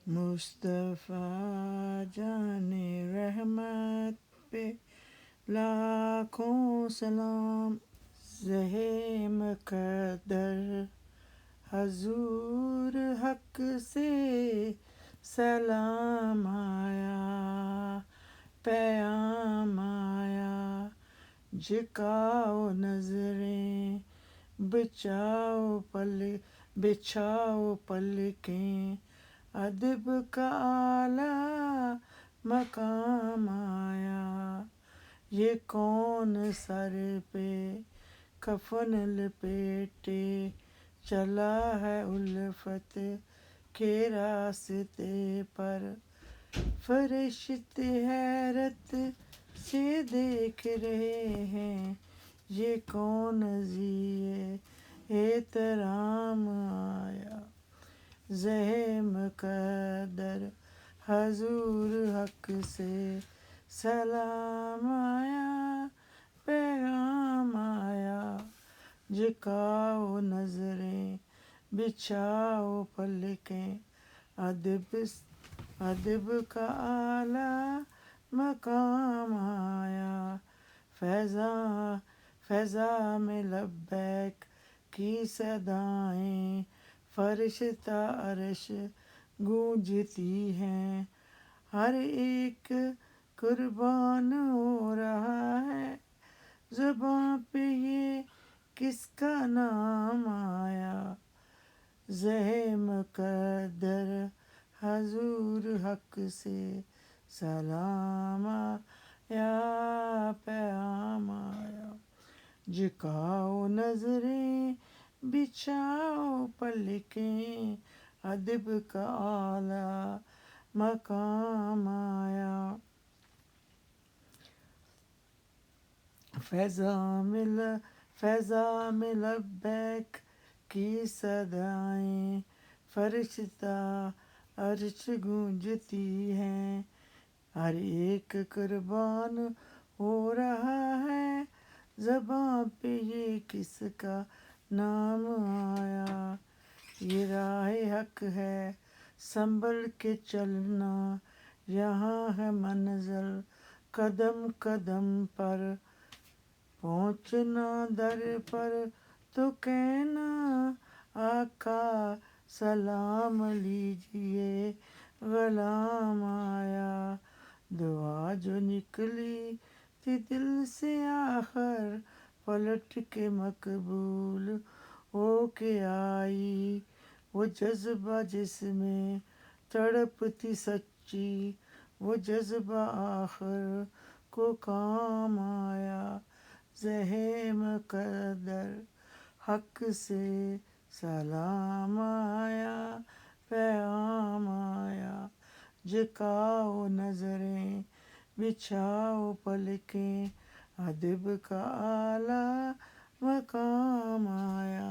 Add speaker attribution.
Speaker 1: مصطفیٰ جان رحمت پہ لاکھوں سلام، زہ مقدر حضور حق سے سلام آیا، پیام آیا، جھکاؤ نظریں، بچھاؤ پلکیں، ادب کا اعلیٰ مقام آیا۔ یہ کون سر پہ کفن لپیٹے چلا ہے الفت کے راستے پر، فرشتے حیرت سے دیکھ رہے ہیں، یہ کون ذی احترام آیا۔ زہ مقدر حضور حق سے سلام آیا، پیغام آیا، جھکاؤ نظریں، بچھاؤ پلکیں، ادب کا اعلیٰ مقام آیا۔ فضا میں لبیک کی صدائیں، فرش تا عرش گونجتی ہیں، ہر ایک قربان ہو رہا ہے، زباں پہ یہ کس کا نام آیا۔ زہ مقدر حضور حق سے سلام آیا، پیام آیا، جھکاؤ نظریں، بچھاؤ پلکیں، ادب کا اعلیٰ مقام آیا۔ فضا میں لبیک کی صدائیں، فرش تا عرش گونجتی ہیں، ہر ایک قربان ہو رہا ہے، زباں پہ یہ کس کا نام آیا۔ یہ راہ حق ہے سنبھل کے چلنا، یہاں ہے منزل قدم قدم پر، پہنچنا در پر تو کہنا آقا سلام لیجیے، غلام آیا۔ دعا جو نکلی تھی دل سے آخر، پلٹ کے مقبول ہو کے آئی، وہ جذبہ جس میں تڑپ تھی سچی، وہ جذبہ آخر کو کام آیا۔ زہ مقدر حق سے سلام آیا، پیغام آیا، جھکاؤ نظریں، بچھاؤ پلکیں، ادب کا اعلیٰ مقام آیا۔